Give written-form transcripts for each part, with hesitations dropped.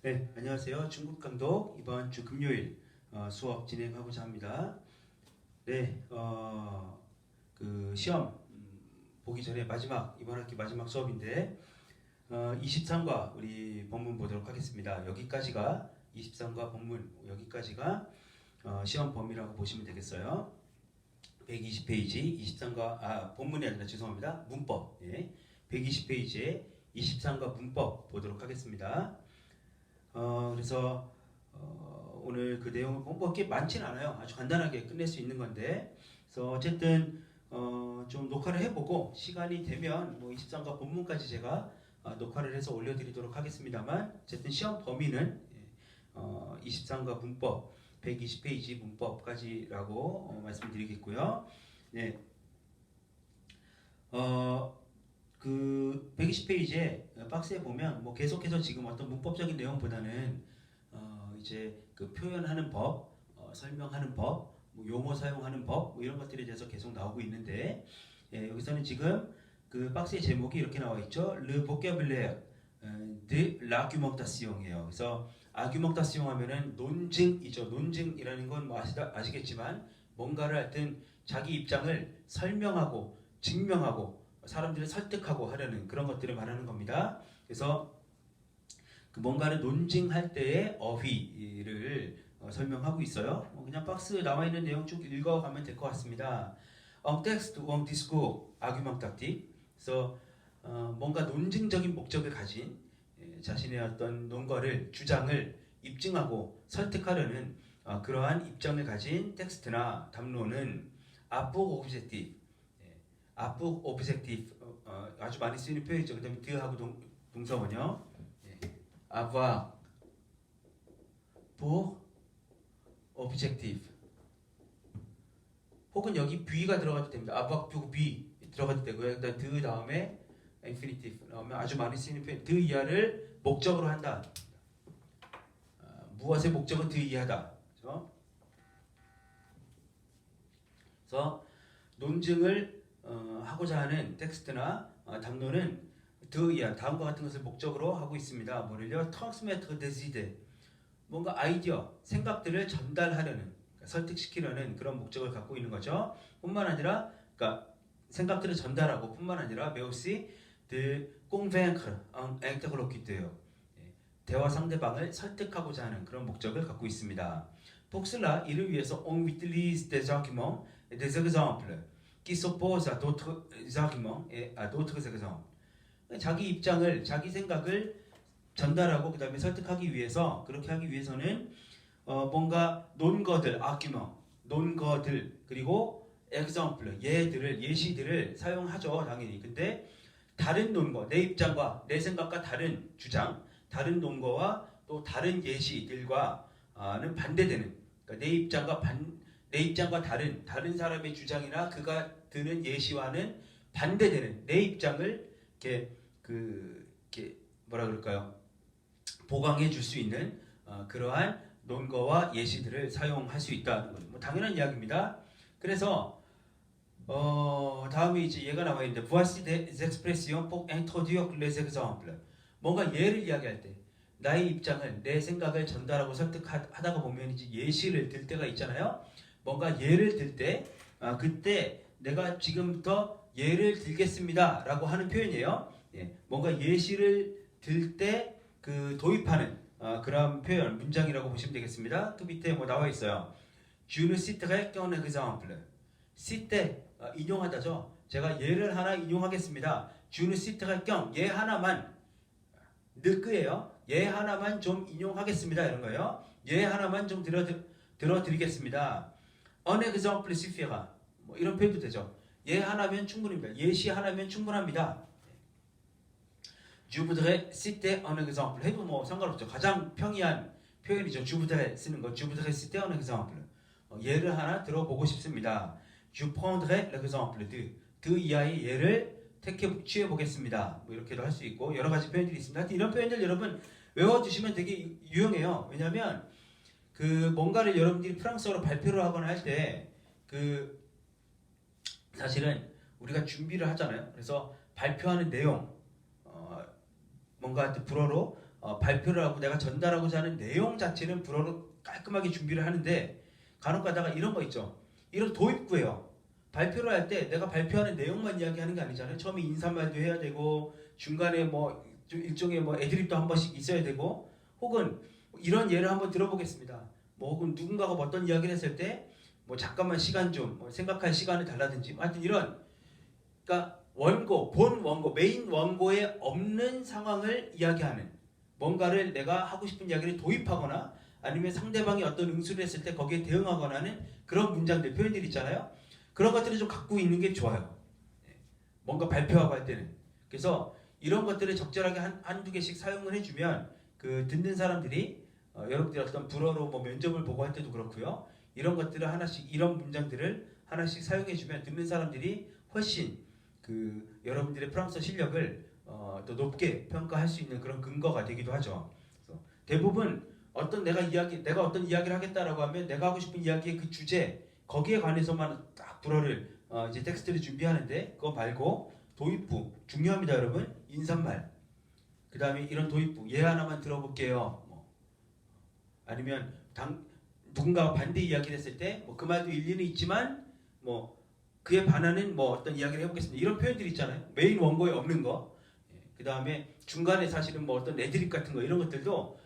네, 안녕하세요. 중국 감독 이번 주 금요일 수업 진행하고자 합니다. 네, 그 시험 보기 전에 이번 학기 마지막 수업인데 23과 우리 본문 보도록 하겠습니다. 여기까지가 23과 본문, 여기까지가 시험 범위라고 보시면 되겠어요. 120페이지 23과 본문이 아니라 죄송합니다. 문법. 예. 120페이지에 23과 문법 보도록 하겠습니다. 그래서 오늘 그 내용을 뭐 그렇게 많지는 않아요. 아주 간단하게 끝낼 수 있는 건데, 그래서 어쨌든 좀 녹화를 해보고 시간이 되면 뭐 23과 본문까지 제가 녹화를 해서 올려드리도록 하겠습니다만, 어쨌든 시험 범위는 23과 문법 120페이지 문법까지라고 말씀드리겠고요. 네. 그 120페이지에 박스에 보면 뭐 계속해서 지금 어떤 문법적인 내용보다는 이제 그 표현하는 법, 설명하는 법, 뭐 용어 사용하는 법, 뭐 이런 것들에 대해서 계속 나오고 있는데, 예, 여기서는 지금 그 박스의 제목이 이렇게 나와 있죠. Le vocabulaire de l'argumentation 이에요. 그래서 argumentation 하면은 논증이죠. 논증이라는 건 뭐 아시겠지만 뭔가를 하여튼 자기 입장을 설명하고 증명하고 사람들을 설득하고 하려는 그런 것들을 말하는 겁니다. 그래서 그 뭔가를 논증할 때의 어휘를 설명하고 있어요. 그냥 박스에 나와 있는 내용 쭉 읽어가면 될 것 같습니다. Un texte ou un discours argumentatif. 그래서 뭔가 논증적인 목적을 가진 자신의 어떤 논거를 주장을 입증하고 설득하려는 그러한 입장을 가진 텍스트나 담론은 a pour objectif. 앞부 오브젝티브 아주 많이 쓰이는 표현이죠. 그 다음에 드하고 동사원요. avoir pour objective. 혹은 여기 be가 들어가도 됩니다. avoir pour be 들어가도 되고요. 그다음 드 다음에 infinitive 나오면 아주 많이 쓰이는 표현. 드 이하를 목적으로 한다. 무엇의 목적은 드 이하다. 그렇죠? 그래서 논증을 하고자 하는 텍스트나 담론은 다음과 같은 것을 목적으로 하고 있습니다. 뭐를요? transmettre des idées. 뭔가 아이디어, 생각들을 전달하려는, 그러니까 설득시키려는 그런 목적을 갖고 있는 거죠. 뿐만 아니라, 그러니까 생각들을 전달하고 뿐만 아니라 mais aussi de convaincre un interlocuteur. 대화 상대방을 설득하고자 하는 그런 목적을 갖고 있습니다. Pour cela, 이를 위해서 on utilise des arguments et des exemples. qui s'oppose à d'autres arguments et à d'autres exemples. 자기 입장을, 자기 생각을 전달하고 그 다음에 설득하기 위해서 그렇게 하기 위해서는 뭔가 논거들, argument, 논거들 그리고 example, 예시들을 사용하죠 당연히. 근데 다른 논거, 내 입장과 내 생각과 다른 주장, 다른 논거와 또 다른 예시들과는 반대되는. 그러니까 내 입장과 다른 사람의 주장이나 그가 드는 예시와는 반대되는 내 입장을 이렇게 뭐라 그럴까요? 보강해 줄 수 있는 그러한 논거와 예시들을 사용할 수 있다는 거죠. 뭐 당연한 이야기입니다. 그래서 다음에 이제 얘가 나와 있는데 voici des expressions pour introduire les exemples. 뭔가 예를 이야기할 때 나의 입장을 내 생각을 전달하고 설득하다가 보면 이제 예시를 들 때가 있잖아요. 뭔가 예를 들 때 그때 내가 지금부터 예를 들겠습니다 라고 하는 표현이에요. 뭔가 예시를 들 때 그 도입하는 그런 표현, 문장이라고 보시면 되겠습니다. 그 밑에 뭐 나와 있어요. Je ne citerai qu'un exemple. cite 인용하다죠. 제가 예를 하나 인용하겠습니다. Je ne citerai qu'un 예 하나만 느끄예요. 예 하나만 좀 인용하겠습니다 이런 거예요. 예 하나만 좀 들어드리겠습니다. Un exemple suffira. 뭐 이런 표현도 되죠. 예 하나면 충분합니다. 예시 하나면 충분합니다. Je voudrais citer un exemple. 해도 뭐 상관없죠. 가장 평이한 표현이죠. Je voudrais 쓰는 거. Je voudrais citer un exemple. 예를 하나 들어보고 싶습니다. Je prendrai l'exemple de. 그 이하의 예를 취해 보겠습니다. 뭐 이렇게도 할 수 있고 여러 가지 표현들이 있습니다. 이런 표현들 여러분 외워두시면 되게 유용해요. 왜냐하면 그 뭔가를 여러분들이 프랑스어로 발표를 하거나 할 때 그 사실은 우리가 준비를 하잖아요. 그래서 발표하는 내용 뭔가 불어로 발표를 하고 내가 전달하고자 하는 내용 자체는 불어로 깔끔하게 준비를 하는데 간혹 가다가 이런 거 있죠. 이런 도입구예요. 발표를 할 때 내가 발표하는 내용만 이야기하는 게 아니잖아요. 처음에 인사말도 해야 되고 중간에 뭐 좀 일종의 뭐 애드립도 한 번씩 있어야 되고 혹은 이런 예를 한번 들어보겠습니다. 뭐 혹은 누군가가 어떤 이야기를 했을 때 뭐 잠깐만 시간 좀 생각할 시간을 달라든지 하여튼 이런 그러니까 원고, 본 원고, 메인 원고에 없는 상황을 이야기하는 뭔가를 내가 하고 싶은 이야기를 도입하거나 아니면 상대방이 어떤 응수를 했을 때 거기에 대응하거나 하는 그런 문장들, 표현들 있잖아요. 그런 것들을 좀 갖고 있는 게 좋아요. 뭔가 발표하고 할 때는. 그래서 이런 것들을 적절하게 한두 개씩 사용을 해주면 그 듣는 사람들이 여러분들이 어떤 불어로 뭐 면접을 보고 할 때도 그렇고요. 이런 것들을 하나씩, 이런 문장들을 하나씩 사용해주면 듣는 사람들이 훨씬 그 여러분들의 프랑스어 실력을 더 높게 평가할 수 있는 그런 근거가 되기도 하죠. 그래서 대부분 내가 어떤 이야기를 하겠다라고 하면 내가 하고 싶은 이야기의 그 주제 거기에 관해서만 딱 불어를 이제 텍스트를 준비하는데 그거 말고 도입부 중요합니다, 여러분. 인사말. 그 다음에 이런 도입부 예 하나만 들어볼게요. 뭐 아니면 누군가가 반대 이야기를 했을 때 뭐 그 말도 일리는 있지만 뭐 그에 반하는 뭐 어떤 이야기를 해보겠습니다. 이런 표현들이 있잖아요. 메인 원고에 없는 거. 그 다음에 중간에 사실은 뭐 어떤 애드립 같은 거 이런 것들도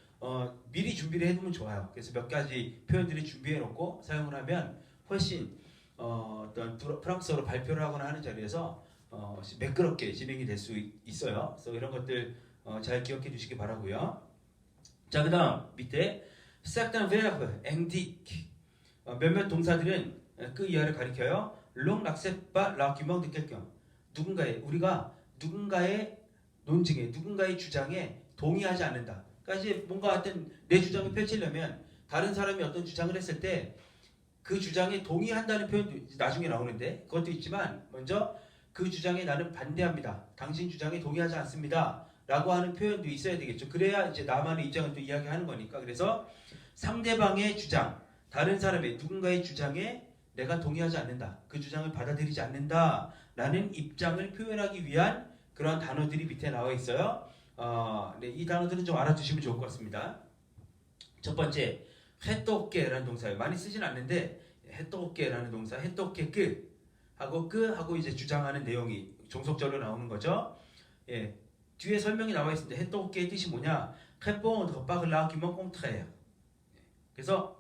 미리 준비를 해두면 좋아요. 그래서 몇 가지 표현들을 준비해놓고 사용을 하면 훨씬 어떤 프랑스어로 발표를 하거나 하는 자리에서 매끄럽게 진행이 될 수 있어요. 그래서 이런 것들 잘 기억해 주시기 바라고요. 자, 그다음 밑에 certains verbes indiquent 몇몇 동사들은 그 이하를 가리켜요. l'on n'accepte pas l'argument de quelqu'un. 우리가 누군가의 논증에, 누군가의 주장에 동의하지 않는다. 그러니까 이제 뭔가 하여튼 내 주장을 펼치려면 다른 사람이 어떤 주장을 했을 때 그 주장에 동의한다는 표현도 나중에 나오는데 그것도 있지만 먼저 그 주장에 나는 반대합니다. 당신 주장에 동의하지 않습니다. 라고 하는 표현도 있어야 되겠죠. 그래야 이제 나만의 입장을 또 이야기하는 거니까. 그래서 상대방의 주장, 다른 사람의 누군가의 주장에 내가 동의하지 않는다. 그 주장을 받아들이지 않는다. 라는 입장을 표현하기 위한 그런 단어들이 밑에 나와 있어요. 네, 이 단어들은 좀 알아두시면 좋을 것 같습니다. 첫 번째, 해똑게라는 동사예요. 많이 쓰진 않는데 해똑게라는 동사, 해똑게 하고 이제 주장하는 내용이 종속절로 나오는 거죠. 예, 뒤에 설명이 나와 있습니다. 해똑게의 뜻이 뭐냐? répondre par l'argument contraire. 그래서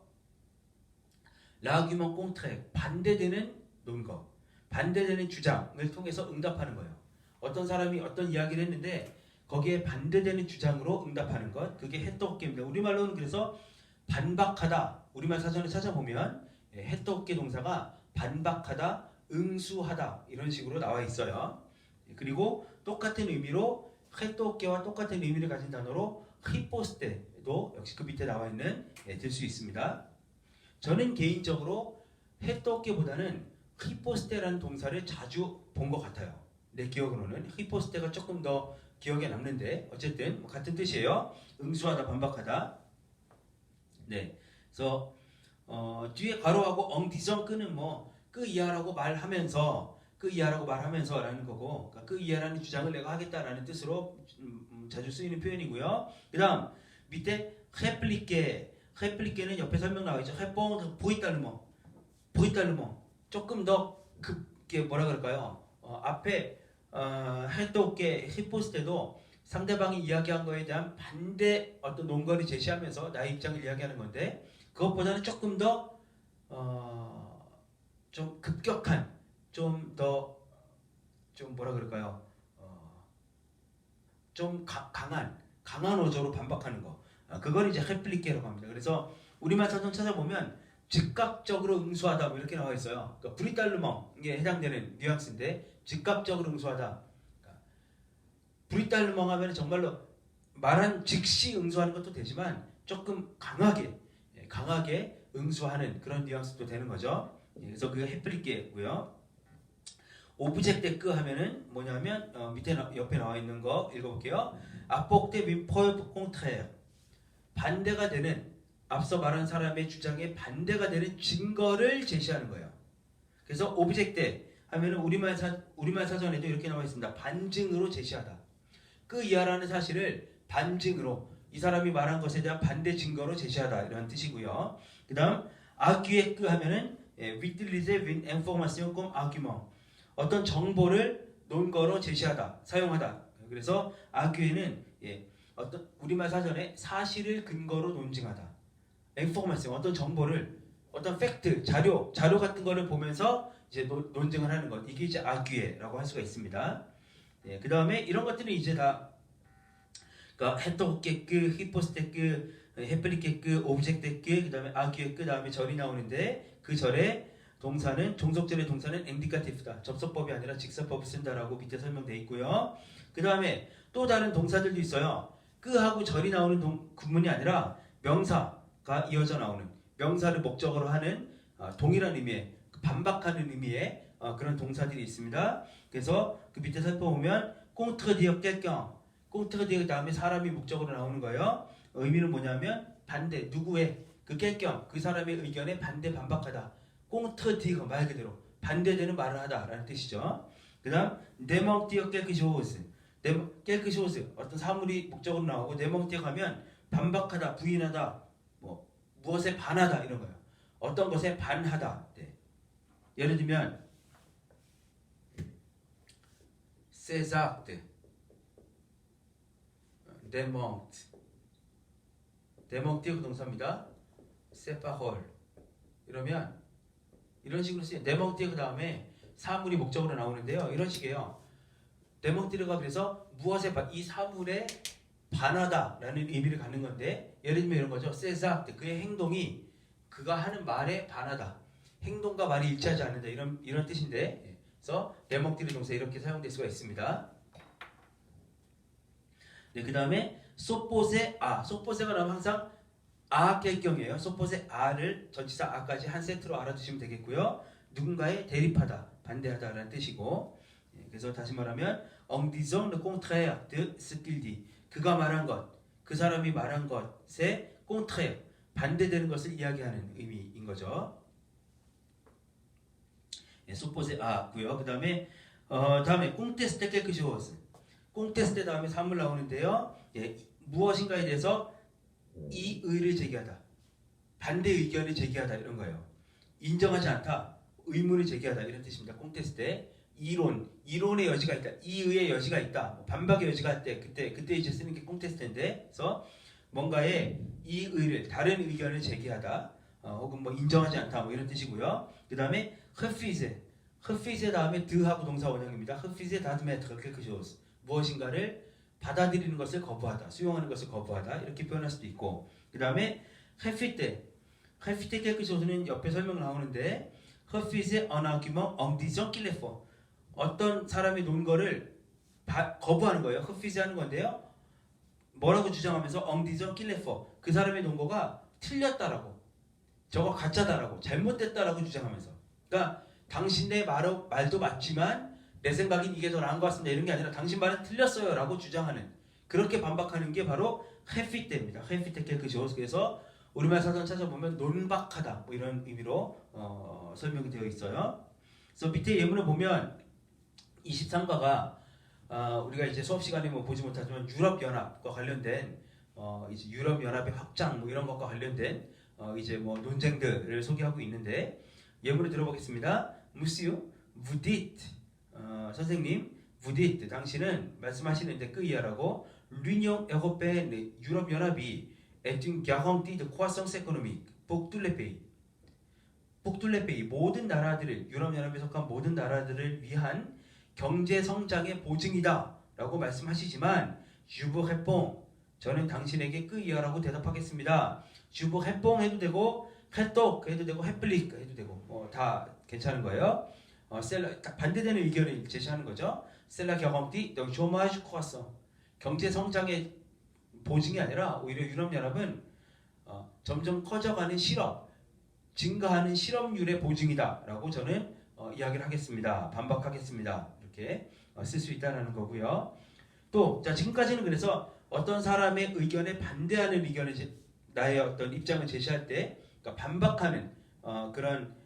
l'argument contraire, 반대되는 논거, 반대되는 주장을 통해서 응답하는 거예요. 어떤 사람이 어떤 이야기를 했는데 거기에 반대되는 주장으로 응답하는 것, 그게 해똑게입니다. 우리말로는 그래서 반박하다, 우리말 사전을 찾아보면 해똑게 동사가 반박하다, 응수하다 이런 식으로 나와 있어요. 그리고 똑같은 의미로 해똑게와 똑같은 의미를 가진 단어로 히포스테도 역시 그 밑에 나와 있는 들 수 있습니다. 저는 개인적으로 해똑게보다는 히포스테라는 동사를 자주 본 것 같아요. 내 기억으로는 히포스테가 조금 더 기억에 남는데 어쨌든 같은 뜻이에요. 응수하다, 반박하다. 네, 그래서 뒤에 가로하고 엉디성 끄는 뭐 그 이하라고 말하면서 라는 거고 그러니까 그 이하라는 주장을 내가 하겠다라는 뜻으로 자주 쓰이는 표현이고요. 그 다음 밑에 réplique는 옆에 설명 나와 있죠. répondre brutalement 조금 더 급게 뭐라 그럴까요? 앞에 해독게 히포스 때도 상대방이 이야기한 거에 대한 반대 어떤 논거를 제시하면서 나의 입장을 이야기하는 건데 그것보다는 조금 더 좀 급격한 좀 뭐라 그럴까요? 좀 강한 어조로 반박하는 거. 그걸 이제 réplique라고 합니다. 그래서 우리말 사전 찾아보면 즉각적으로 응수하다 뭐 이렇게 나와 있어요. 그러니까 브리달르멍에 해당되는 뉘앙스인데 즉각적으로 응수하다. 그러니까 브리달르멍 하면 정말로 말한 즉시 응수하는 것도 되지만 조금 강하게 응수하는 그런 뉘앙스도 되는 거죠. 그래서 그게 réplique고요. 오브젝트 하면은 뭐냐면 밑에 옆에 나와 있는 거 읽어볼게요. apporter une preuve contraire. 반대가 되는 앞서 말한 사람의 주장에 반대가 되는 증거를 제시하는 거예요. 그래서 오브젝트 하면은 우리말 사전에도 이렇게 나와 있습니다. 반증으로 제시하다. 그 이하라는 사실을 반증으로 이 사람이 말한 것에 대한 반대 증거로 제시하다 이런 뜻이고요. 그다음 arguer que 하면은 utiliser une information comme argument. 어떤 정보를 논거로 제시하다, 사용하다. 그래서 arguer는 어떤 우리말 사전에 사실을 근거로 논증하다. information 어떤 정보를 어떤 팩트, 자료 같은 거를 보면서 이제 논증을 하는 것. 이게 이제 arguer라고 할 수가 있습니다. 그 다음에 이런 것들은 이제 다 그러니까 헤토게크, 히포스테크, 헤플리게크, 오브젝테크, 그 다음에 아규에크, 그 다음에 절이 나오는데 그 절의 동사는 종속절의 동사는 엔디카티프다. 접속법이 아니라 직설법을 쓴다라고 밑에 설명되어 있고요. 그 다음에 또 다른 동사들도 있어요. 끄하고 절이 나오는 구문이 아니라 명사가 이어져 나오는 명사를 목적으로 하는 동일한 의미의 반박하는 의미의 그런 동사들이 있습니다. 그래서 그 밑에 살펴보면 꽁트디어 quelqu'un, 꽁트디어 다음에 사람이 목적으로 나오는 거예요. 의미는 뭐냐면 반대, 누구의 그 quelqu'un, 그 사람의 의견에 반박하다. 꽁트디어 말 그대로 반대되는 말을 하다라는 뜻이죠. 그다음 démentir quelque chose, quelque chose 어떤 사물이 목적으로 나오고 démentir 하면 반박하다, 부인하다, 뭐 무엇에 반하다 이런 거예요. 어떤 것에 반하다. 네. 예를 들면 ces actes démentir 그 동사입니다. ces paroles 이러면 이런 식으로 쓰여요. démentir 그 다음에 사물이 목적으로 나오는데요. 이런 식이에요. démentir가 그래서 무엇에 이 사물에 반하다라는 의미를 갖는 건데 예를 들면 이런 거죠. ces actes 그의 행동이 그가 하는 말에 반하다. 행동과 말이 일치하지 않는다. 이런 뜻인데 그래서 démentir 동사 이렇게 사용될 수가 있습니다. 네, 그 다음에 s'opposer à. s'opposer가 나오면 항상 à quelqu'un이에요. s'opposer à를 전치사 à까지 한 세트로 알아두시면 되겠고요. 누군가에 대립하다, 반대하다라는 뜻이고 그래서 다시 말하면 en disant le contraire de ce qu'il dit. 그가 말한 것, 그 사람이 말한 것에 contraire, 반대되는 것을 이야기하는 의미인 거죠. s'opposer à고요. 그 다음에 다음에 contester quelque chose. contester 다음에 사물 나오는데요. 무엇인가에 대해서 이의를 제기하다, 반대 의견을 제기하다 이런 거예요. 인정하지 않다, 의문을 제기하다 이런 뜻입니다. contester 이론의 여지가 있다, 이의의 여지가 있다, 반박의 여지가 있다. 그때 이제 쓰는 게 contest인데, 그래서 뭔가의 이의를 다른 의견을 제기하다, 혹은 뭐 인정하지 않다 뭐 이런 뜻이고요. 그 다음에 refuser 다음에 드하고 동사 원형입니다. refuser d'admettre quelque chose 무엇인가를 받아들이는 것을 거부하다, 수용하는 것을 거부하다 이렇게 표현할 수도 있고 그 다음에 refuter quelque chose는 옆에 설명 나오는데 refuser un argument en disant qu'il est faux 어떤 사람이 논 거를 거부하는 거예요. refuser 하는 건데요. 뭐라고 주장하면서 en disant qu'il est faux 그 사람이 논 거가 틀렸다라고 저거 가짜다라고 잘못됐다라고 주장하면서 그러니까 당신의 말도 맞지만 내 생각엔 이게 더 나은 것 같습니다. 이런 게 아니라 당신 말은 틀렸어요 라고 주장하는 그렇게 반박하는 게 바로 refuter입니다. refuter quelque chose. 그래서 우리말 사전 찾아보면 논박하다 뭐 이런 의미로 설명이 되어 있어요. 그래서 밑에 예문을 보면 23과가 우리가 이제 수업 시간에 뭐 보지 못하지만 유럽연합과 관련된 이제 유럽연합의 확장 뭐 이런 것과 관련된 이제 뭐 논쟁들을 소개하고 있는데 예문을 들어보겠습니다. Monsieur, vous dites 선생님, vous dites 당신은 말씀하시는데 그 이하라고 l'Union européenne 유럽 연합이 est une garantie de croissance économique pour tous les pays. pour tous les pays 모든 나라들을 유럽 연합에 속한 모든 나라들을 위한 경제 성장의 보증이다라고 말씀하시지만 je vous réponds 저는 당신에게 그 이하라고 대답하겠습니다. je vous réponds 해도 되고 rétorque 해도 되고 réplique 해도 되고 다 괜찮은 거예요. 반대되는 의견을 제시하는 거죠. C'est la garantie d'un chômage croissant. 경제 성장의 보증이 아니라 오히려 유럽연합은 점점 커져가는 증가하는 실업률의 보증이다라고 저는 이야기를 하겠습니다. 반박하겠습니다. 이렇게 쓸 수 있다는 거고요. 또 지금까지는 그래서 어떤 사람의 의견에 반대하는 의견을 나의 어떤 입장을 제시할 때 그러니까 반박하는 그런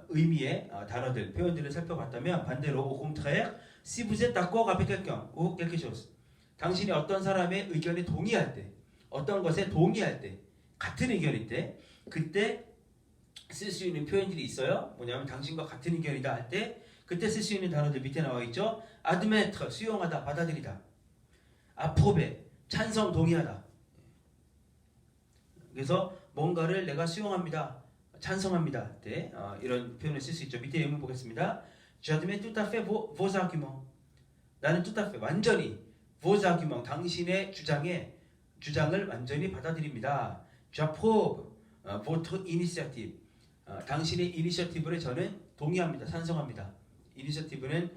의미의 단어들, 표현들을 살펴봤다면 반대로 au contraire, si vous êtes d'accord avec quelqu'un ou quelque chose 당신이 어떤 사람의 의견에 동의할 때 어떤 것에 동의할 때, 같은 의견일 때, 그때 쓸 수 있는 표현들이 있어요. 뭐냐면 당신과 같은 의견이다 할 때 그때 쓸 수 있는 단어들 밑에 나와 있죠. admettre 수용하다, 받아들이다. approuver 찬성, 동의하다. 그래서 뭔가를 내가 수용합니다, 찬성합니다 할 때 이런 표현을 쓸 수 있죠. 밑에 예문 보겠습니다. J'admets tout à fait vos arguments. 나는 tout à fait 완전히 vos arguments 당신의 주장을 완전히 받아들입니다. J'approuve votre initiative. 당신의 이니셔티브를 저는 동의합니다, 찬성합니다. 이니셔티브는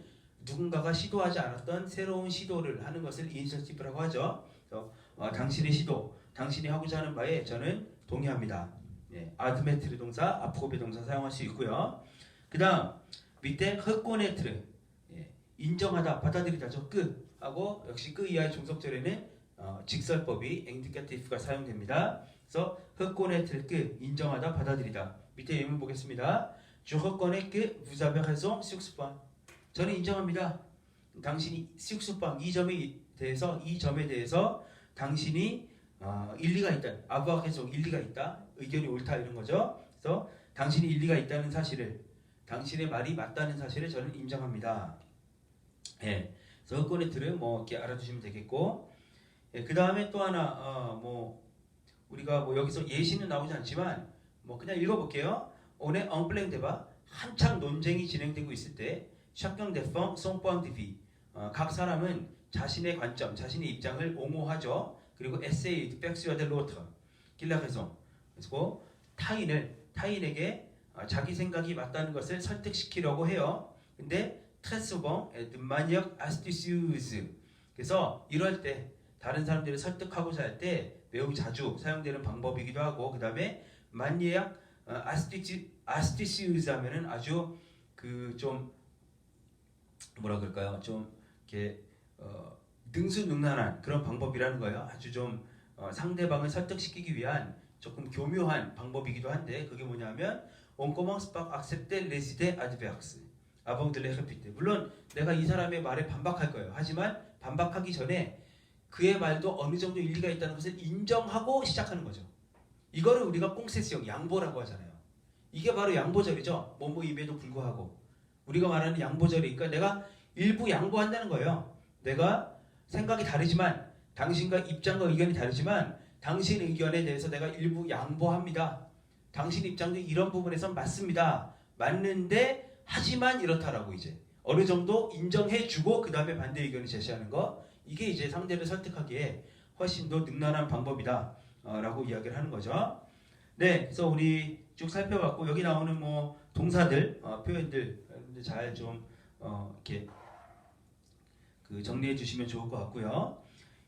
누군가가 시도하지 않았던 새로운 시도를 하는 것을 이니셔티브라고 하죠. 그래서 당신의 시도, 당신이 하고자 하는 바에 저는 동의합니다. 예, 아드메트르 동사, 아프고베 동사 사용할 수 있고요. 그 다음 밑에 흑고네트르 인정하다, 받아들이다죠. 끝 하고 역시 그 이하의 종속절에는 직설법이 엔디카티프가 사용됩니다. 그래서 흑고네트르 끝 인정하다, 받아들이다. 밑에 예문 보겠습니다. Je reconnais que vous avez raison sur ce point. 저는 인정합니다. 당신이 sur ce point 이 점에 대해서 당신이 일리가 있다. avoir raison 일리가 있다. 의견이 옳다 이런 거죠. 그래서 당신이 일리가 있다는 사실을, 당신의 말이 맞다는 사실을 저는 인정합니다. 예. 그래서 흑고네트를 뭐 이렇게 알아두시면 되겠고, 예, 그 다음에 또 하나 우리가 뭐 여기서 예시는 나오지 않지만 뭐 그냥 읽어볼게요. On est en plein débat. 한창 논쟁이 진행되고 있을 때 chacun défend son point de vue. 각 사람은 자신의 관점, 자신의 입장을 옹호하죠. 그리고 essaye de persuader l'autre qu'il a raison. 그리고 타인에게 자기 생각이 맞다는 것을 설득시키려고 해요. 근데 très souvent de manière astucieuse. 그래서 이럴 때 다른 사람들을 설득하고자 할 때 매우 자주 사용되는 방법이기도 하고, 그 다음에 manière astucieuse 하면은 아주 그 좀 뭐라 그럴까요? 좀 이렇게 능수능란한 그런 방법이라는 거예요. 아주 좀 상대방을 설득시키기 위한 조금 교묘한 방법이기도 한데, 그게 뭐냐면 on commence par accepter les idées adverses avant de les répéter. 물론 내가 이 사람의 말에 반박할 거예요. 하지만 반박하기 전에 그의 말도 어느 정도 일리가 있다는 것을 인정하고 시작하는 거죠. 이거를 우리가 꽁세스형 양보라고 하잖아요. 이게 바로 양보절이죠. 뭐뭐임에도 불구하고 우리가 말하는 양보절이니까 내가 일부 양보한다는 거예요. 내가 생각이 다르지만, 당신과 입장과 의견이 다르지만 당신 의견에 대해서 내가 일부 양보합니다. 당신 입장도 이런 부분에선 맞습니다. 맞는데 하지만 이렇다라고 이제 어느 정도 인정해주고 그 다음에 반대 의견을 제시하는 거, 이게 이제 상대를 설득하기에 훨씬 더 능란한 방법이다 라고 이야기를 하는 거죠. 네, 그래서 우리 쭉 살펴봤고, 여기 나오는 뭐 동사들, 표현들 잘 좀 이렇게 그 정리해 주시면 좋을 것 같고요.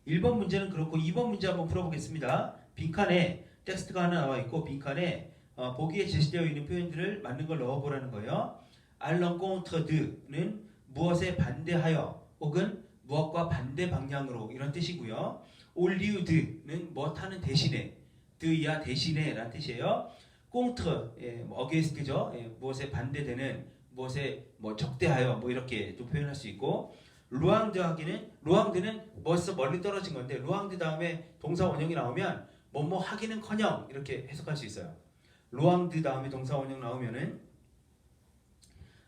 1번 문제는 그렇고 2번 문제 한번 풀어보겠습니다. 빈칸에 텍스트가 하나 나와 있고 빈칸에 보기에 제시되어 있는 표현들을 맞는 걸 넣어보라는 거예요. à l'encontre de는 무엇에 반대하여 혹은 무엇과 반대 방향으로 이런 뜻이고요. au lieu de는 무엇하는 대신에, de야 대신에 라는 뜻이에요. contre against죠. 무엇에 반대되는, 무엇에 뭐 적대하여 뭐 이렇게 또 표현할 수 있고, 루앙드는 벌써 멀리 떨어진 건데 루앙드 다음에 동사 원형이 나오면 뭐뭐 하기는커녕 이렇게 해석할 수 있어요. 루앙드 다음에 동사 원형 나오면은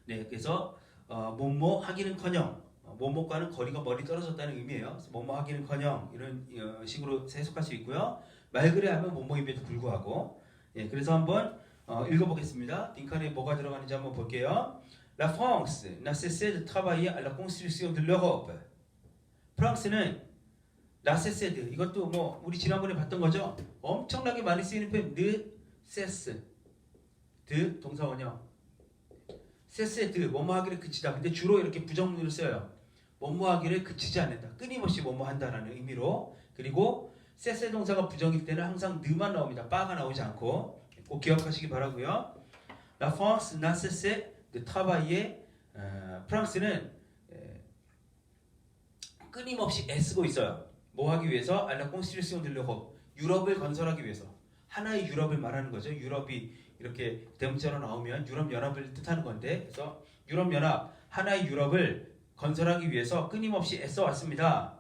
네, 그래서 뭐뭐 하기는커녕 뭐뭐과는 거리가 멀리 떨어졌다는 의미예요. 그래서 뭐뭐 하기는커녕 이런 식으로 해석할 수 있고요. 말 그래 하면 뭐뭐임에도 불구하고. 예, 그래서 한번 읽어보겠습니다. 빈칸에 뭐가 들어가는지 한번 볼게요. La France n'a cessé de travailler à la construction de l'Europe. 프랑스는 n'a cessé de, 이것도 뭐 우리 지난번에 봤던 거죠. 엄청나게 많이 쓰이는 표현 ne cesse de 동사 원형. cesse de 뭐뭐 하기를 그치다. 근데 주로 이렇게 부정문으로 써요. 뭐뭐 하기를 그치지 않는다. 끊임없이 뭐뭐 한다라는 의미로. 그리고 cesse 동사가 부정일 때는 항상 ne만 나옵니다. 빠가 나오지 않고 꼭 기억하시기 바라고요. La France n'a cessé de travailler. 프랑스는 끊임없이 애쓰고 있어요. 뭐 하기 위해서? à la construction de l'Europe. 유럽을 건설하기 위해서. 하나의 유럽을 말하는 거죠. 유럽이 이렇게 대문자로 나오면 유럽 연합을 뜻하는 건데, 그래서 유럽 연합, 하나의 유럽을 건설하기 위해서 끊임없이 애써 왔습니다.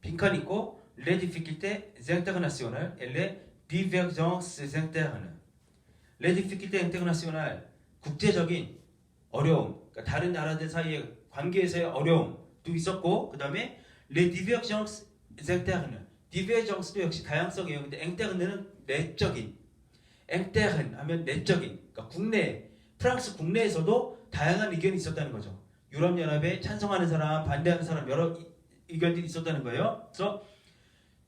빈칸 있고 les difficultés internationales et les divergences internes. les difficultés internationales, 국제적인 어려움, 그러니까 다른 나라들 사이의 관계에서의 어려움도 있었고, 그 다음에 les divergences internes, divergence도 역시 다양성이에요. 근데 interne는 내적인, interne 하면 내적인, 그러니까 국내, 프랑스 국내에서도 다양한 의견이 있었다는 거죠. 유럽연합에 찬성하는 사람, 반대하는 사람 여러 의견들이 있었다는 거예요. 그래서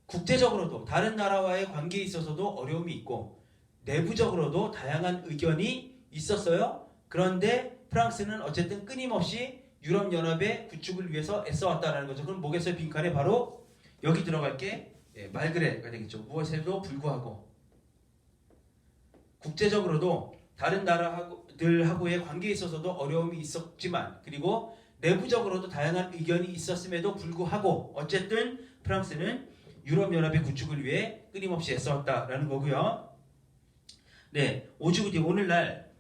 국제적으로도 다른 나라와의 관계에 있어서도 어려움이 있고 내부적으로도 다양한 의견이 있었어요. 그런데 프랑스는 어쨌든 끊임없이 유럽연합의 구축을 위해서 애써왔다는 거죠. 그럼 뭐겠어요? 빈칸에 바로 여기 들어갈게 말그레가 되겠죠. 무엇에도 불구하고 국제적으로도 다른 나라들하고의 관계에 있어서도 어려움이 있었지만 그리고 내부적으로도 다양한 의견이 있었음에도 불구하고 어쨌든 프랑스는 유럽연합의 구축을 위해 끊임없이 애써왔다라는 거고요. 네, 오죽이 오늘날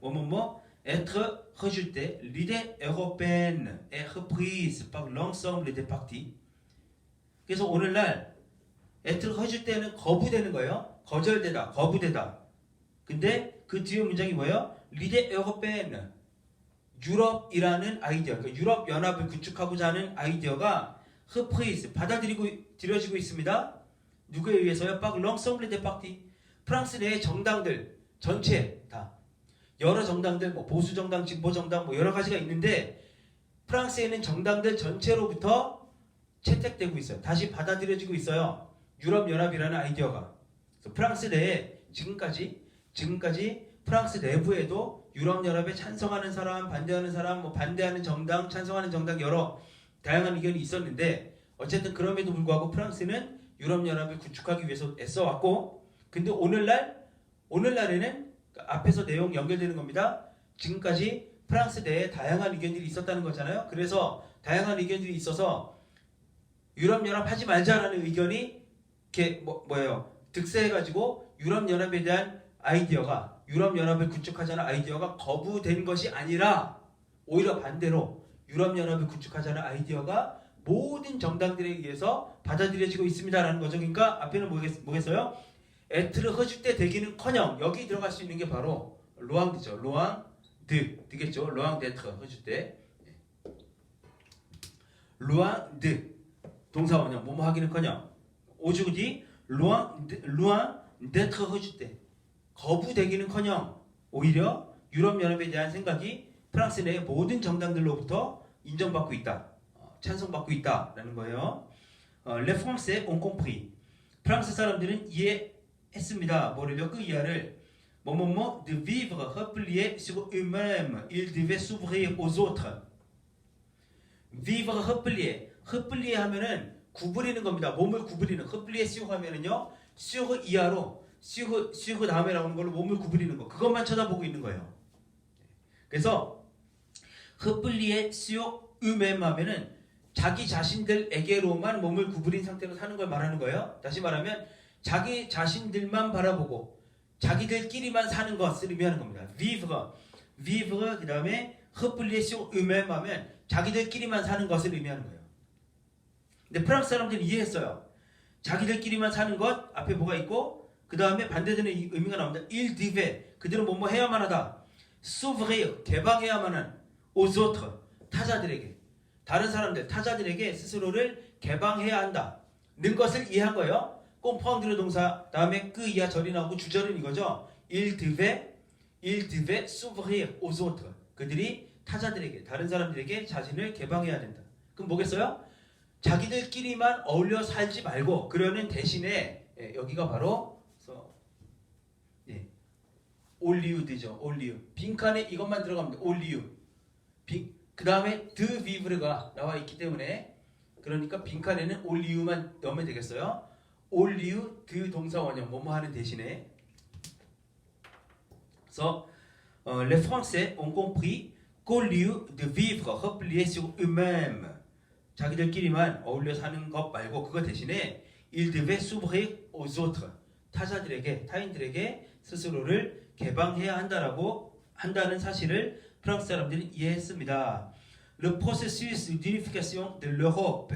être rejeté, l'idée européenne est reprise par l'ensemble des partis. 그래서 오늘날 être rejeté는 거부되는 거예요. 거절되다, 거부되다. 근데 그 뒤에 문장이 뭐예요? l'idée européenne, 유럽이라는 아이디어, 그러니까 유럽 연합을 구축하고자 하는 아이디어가 reprise, 받아들여지고 있습니다. 누구에 의해서요? par l'ensemble des partis. 프랑스 내의 정당들 전체 다. 여러 정당들, 뭐 보수 정당, 진보 정당, 뭐 여러 가지가 있는데 프랑스에 있는 정당들 전체로부터 채택되고 있어요. 다시 받아들여지고 있어요. 유럽연합이라는 아이디어가. 그래서 프랑스 내에 지금까지 프랑스 내부에도 유럽연합에 찬성하는 사람, 반대하는 사람, 뭐 반대하는 정당, 찬성하는 정당 여러 다양한 의견이 있었는데 어쨌든 그럼에도 불구하고 프랑스는 유럽연합을 구축하기 위해서 애써왔고 근데 오늘날에는 앞에서 내용 연결되는 겁니다. 지금까지 프랑스 내에 다양한 의견들이 있었다는 거잖아요. 그래서 다양한 의견들이 있어서 유럽연합 하지 말자라는 의견이 이렇게 뭐예요? 득세해가지고 유럽연합에 대한 아이디어가 유럽연합을 구축하자는 아이디어가 거부된 것이 아니라 오히려 반대로 유럽연합을 구축하자는 아이디어가 모든 정당들에 의해서 받아들여지고 있습니다라는 거죠. 그러니까 앞에는 뭐겠어요? 에트르 허죽대 되기는커녕 여기 들어갈 수 있는 게 바로 로앙드죠. 로앙드 되겠죠. 로앙데트르 허죽대. 로앙드 동사 원형 뭐뭐 하기는커녕 오죽이 로앙데트르 허죽대 거부되기는커녕 오히려 유럽연합에 대한 생각이 프랑스 내의 모든 정당들로부터 인정받고 있다. 찬성받고 있다라는 거예요. Les Français ont compris. 프랑스 사람들은 이해했습니다. 뭐를요? 그 이하를 de vivre replié sur eux-mêmes. Ils devaient s'ouvrir aux autres. vivre replié. replié 하면은 구부리는 겁니다. 몸을 구부리는. replié sur 하면은요. sur 이하로 sur 다음에 나오는 걸로 몸을 구부리는 거. 그것만 쳐다보고 있는 거예요. 그래서 replié sur eux-mêmes 하면은 자기 자신들에게로만 몸을 구부린 상태로 사는 걸 말하는 거예요. 다시 말하면 자기 자신들만 바라보고 자기들끼리만 사는 것을 의미하는 겁니다. vivre 그 다음에 replié sur eux-mêmes 하면 자기들끼리만 사는 것을 의미하는 거예요. 근데 프랑스 사람들은 이해했어요. 자기들끼리만 사는 것 앞에 뭐가 있고 그 다음에 반대되는 의미가 나옵니다. ils devaient 그들은 뭐뭐 해야만 하다. s'ouvrir 개방해야만 한 aux autres 타자들에게 다른 사람들, 타자들에게 스스로를 개방해야 한다는 것을 이해한 거예요. 꼼펑드르 동사 다음에 그 이하 절이 나오고 주절은 이거죠. ils devaient s'ouvrir aux autres. 그들이 타자들에게, 다른 사람들에게 자신을 개방해야 된다. 그럼 뭐겠어요? 자기들끼리만 어울려 살지 말고 그러는 대신에 여기가 바로 올리우드죠. 올리우. 빈칸에 이것만 들어갑니다. 올리우. 그 다음에 de vivre가 나와 있기 때문에 그러니까 빈칸에는 올리우만 넣으면 되겠어요. 올리우 de 동사 원형 뭐뭐 하는 대신에 그래서 les Français ont compris qu'au lieu de vivre repliés sur eux-mêmes 자기들끼리만 어울려 사는 것 말고 그거 대신에 ils devaient s'ouvrir aux autres 타자들에게 타인들에게 스스로를 개방해야 한다는 사실을 프랑스 사람들이 이해했습니다. Le processus d'unification de l'Europe,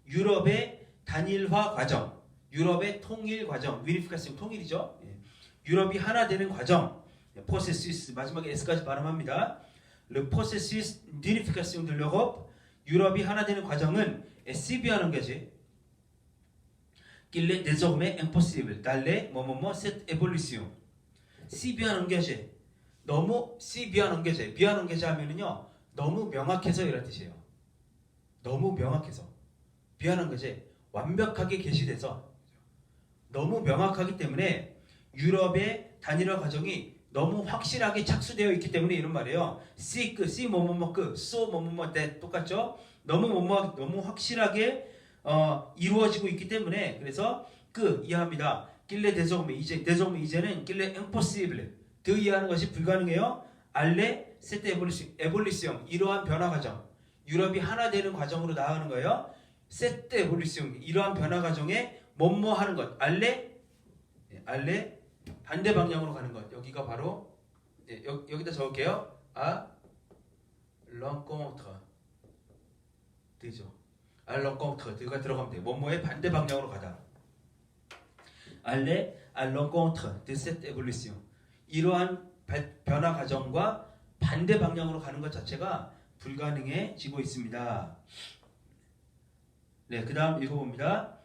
유럽의 단일화 과정. 유럽의 통일 과정, 유니피카시온 통일이죠. 예. 유럽이 하나 되는 과정, 포세시스 마지막에 S까지 발음합니다. Le processus d'unification de l'Europe, 유럽이 하나 되는 과정은 SCB하는 거지. qu'il est désormais impossible d'aller 뭐뭐뭐 cette évolution. CB하는 거지. 너무 CB하는 거지. B하는 거지 하면은요 너무 명확해서 이런 뜻이에요. 너무 명확해서. B하는 거지. 완벽하게 계시돼서 너무 명확하기 때문에 유럽의 단일화 과정이 너무 확실하게 착수되어 있기 때문에 이런 말이에요. C 그 C 뭐뭐뭐 그 so 뭐뭐뭐 that 똑같죠? 너무 확실하게 이루어지고 있기 때문에 그래서 그 이해합니다. 길레 대소매 이제는 길레 impossible 더 이해하는 것이 불가능해요. 알레 세테 에볼리시옹 이러한 변화 과정 유럽이 하나 되는 과정으로 나아가는 거예요. 세테 에볼리시옹 이러한 변화 과정에 뭐뭐 하는 것 알레 반대 방향으로 가는 것 여기가 바로 여기다 적을게요. 아 l'encontre 되죠. à l'encontre 드가 들어가면 돼요. 뭐뭐의 반대 방향으로 가다. aller à l'encontre de cette évolution. 이러한 변화 과정과 반대 방향으로 가는 것 자체가 불가능해지고 있습니다. 네, 그다음 읽어봅니다.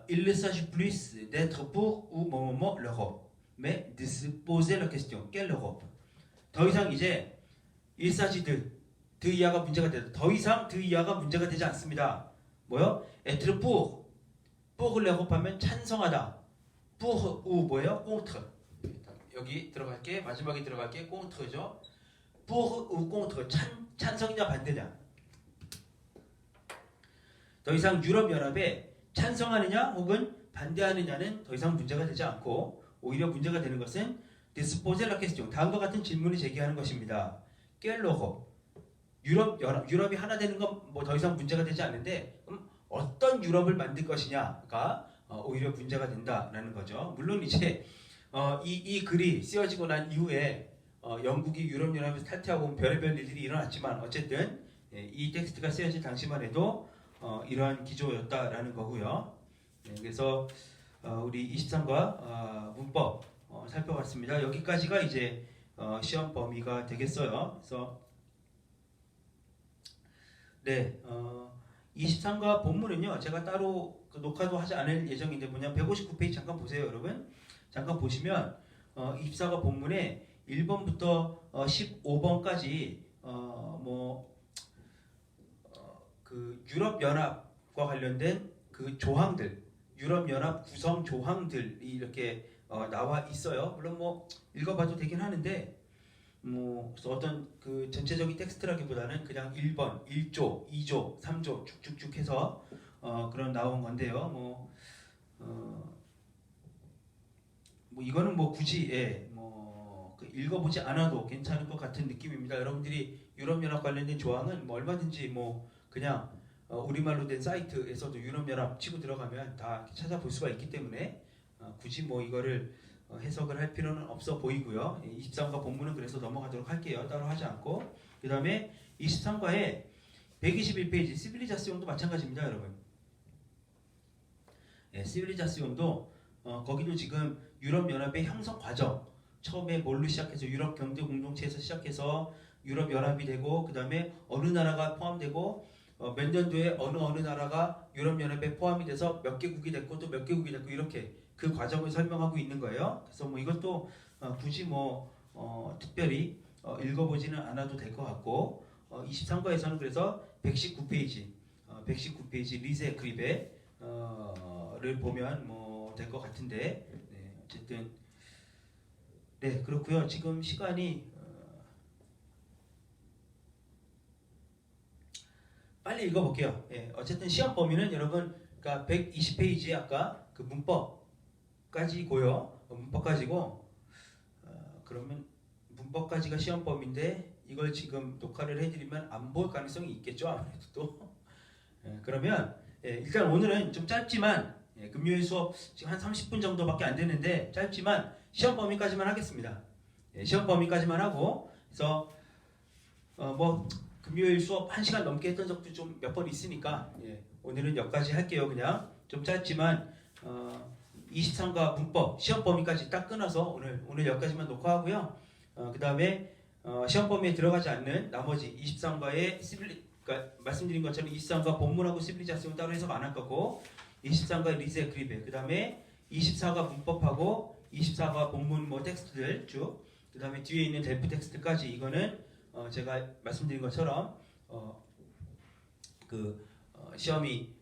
Il ne s'agit plus d'être pour ou 뭐뭐뭐 l'Europe, mais de se poser la question quelle Europe? 더 이상 이제 il s'agit de 이하가 문제가 되다. 더 이상 de 이하가 문제가 되지 않습니다. 뭐요? être pour l'Europe 하면 찬성하다. pour ou 뭐예요? contre. 여기 들어갈게. 마지막에 들어갈게. contre죠. pour ou contre. 찬성이냐 반대냐. 더 이상 유럽 연합에 찬성하느냐 혹은 반대하느냐는 더 이상 문제가 되지 않고 오히려 문제가 되는 것은 disposer la question. 다음과 같은 질문을 제기하는 것입니다. quelle Europe? 유럽이 하나 되는 건 뭐 더 이상 문제가 되지 않는데 어떤 유럽을 만들 것이냐가 오히려 문제가 된다라는 거죠. 물론 이제 이 글이 쓰여지고 난 이후에 영국이 유럽 연합에서 탈퇴하고 별의별 일들이 일어났지만 어쨌든 이 텍스트가 쓰여진 당시만 해도 이러한 기조였다라는 거고요. 그래서 우리 23과 문법 살펴봤습니다. 여기까지가 이제 시험 범위가 되겠어요. 그래서 네, 23과 본문은요. 제가 따로 녹화도 하지 않을 예정인데 뭐냐 159페이지 잠깐 보세요, 여러분. 잠깐 보시면 24과 본문에 1번부터 15번까지 그 유럽 연합과 관련된 그 조항들, 유럽 연합 구성 조항들이 이렇게 나와 있어요. 물론 뭐 읽어봐도 되긴 하는데 어떤 그 전체적인 텍스트라기보다는 그냥 1번, 1조, 2조, 3조 쭉쭉쭉 해서 그런 나온 건데요. 뭐 이거는 뭐 굳이 읽어보지 않아도 괜찮을 것 같은 느낌입니다. 여러분들이 유럽연합 관련된 조항은 뭐 얼마든지 뭐 그냥 우리말로 된 사이트에서도 유럽연합 치고 들어가면 다 찾아볼 수가 있기 때문에 굳이 뭐 이거를 해석을 할 필요는 없어 보이고요. 23과 본문은 그래서 넘어가도록 할게요. 따로 하지 않고. 그 다음에 23과에 121페이지 시빌리자스용도 마찬가지입니다, 여러분. 시빌리자스용도 거기도 지금 유럽연합의 형성 과정 처음에 뭘로 시작해서 유럽 경제 공동체에서 시작해서 유럽 연합이 되고 그 다음에 어느 나라가 포함되고 몇 년도에 어느 나라가 유럽 연합에 포함이 돼서 몇 개국이 됐고 또 몇 개국이 됐고 이렇게 그 과정을 설명하고 있는 거예요. 그래서 뭐 이것도 굳이 특별히 읽어보지는 않아도 될 것 같고 23과에서는 그래서 119페이지 리제 그립의 를 보면 뭐 될 것 같은데 어쨌든 네 그렇고요. 지금 시간이 빨리 읽어볼게요. 어쨌든 시험 범위는 여러분 그러니까 120페이지에 아까 그 문법까지고요. 문법까지고 그러면 문법까지가 시험 범위인데 이걸 지금 녹화를 해드리면 안 볼 가능성이 있겠죠. 아무래도 또 그러면 일단 오늘은 좀 짧지만 금요일 수업 지금 한 30분 정도밖에 안 되는데 짧지만 시험 범위까지만 하겠습니다. 시험 범위까지만 하고 그래서 뭐 금요일 수업 1시간 넘게 했던 적도 좀 몇 번 있으니까 오늘은 여기까지 할게요. 그냥 좀 짧지만 23과 문법 시험 범위까지 딱 끊어서 오늘 여기까지만 녹화하고요. 그 다음에 시험 범위에 들어가지 않는 나머지 23과의 그러니까 말씀드린 것처럼 23과 본문하고 시빌리자스는 따로 해석 안 할 거고 23과 리세 그리베 그 다음에 24과 문법하고 24과 본문 뭐 텍스트들 쭉 그 다음에 뒤에 있는 델프 텍스트까지 이거는 제가 말씀드린 것처럼 시험이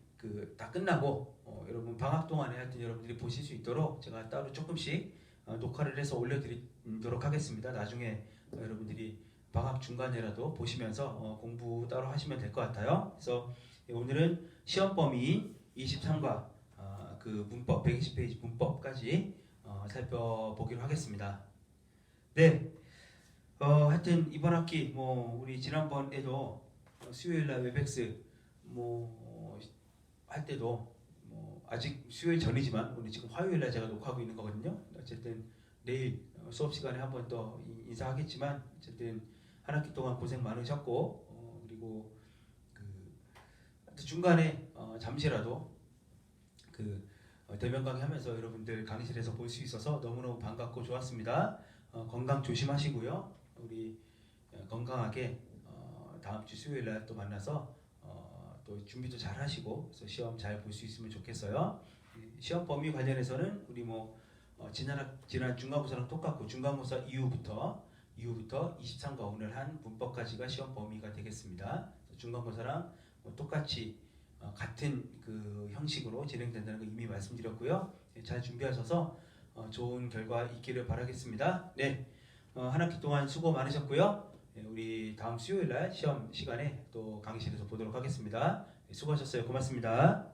다 끝나고 여러분 방학 동안에 하여튼 여러분들이 보실 수 있도록 제가 따로 조금씩 녹화를 해서 올려드리도록 하겠습니다. 나중에 여러분들이 방학 중간에라도 보시면서 공부 따로 하시면 될 것 같아요. 그래서 오늘은 시험 범위인 23과 그 문법 120페이지 문법까지 살펴보기로 하겠습니다. 네, 하여튼 이번 학기 뭐 우리 지난번에도 수요일날 웹엑스 뭐 할 때도 뭐 아직 수요일 전이지만 오늘 지금 화요일날 제가 녹화하고 있는 거거든요. 어쨌든 내일 수업 시간에 한번 더 인사하겠지만 어쨌든 한 학기 동안 고생 많으셨고 그리고 중간에 잠시라도 대면 강의하면서 여러분들 강의실에서 볼 수 있어서 너무너무 반갑고 좋았습니다. 건강 조심하시고요. 우리 건강하게 다음 주 수요일날 또 만나서 또 준비도 잘 하시고 그래서 시험 잘 볼 수 있으면 좋겠어요. 시험 범위 관련해서는 우리 뭐 지난 중간고사랑 똑같고 중간고사 이후부터 23과 오늘 한 문법까지가 시험 범위가 되겠습니다. 중간고사랑 똑같이 같은 그 형식으로 진행된다는 거 이미 말씀드렸고요. 잘 준비하셔서 좋은 결과 있기를 바라겠습니다. 네, 한 학기 동안 수고 많으셨고요. 우리 다음 수요일날 시험 시간에 또 강의실에서 보도록 하겠습니다. 수고하셨어요. 고맙습니다.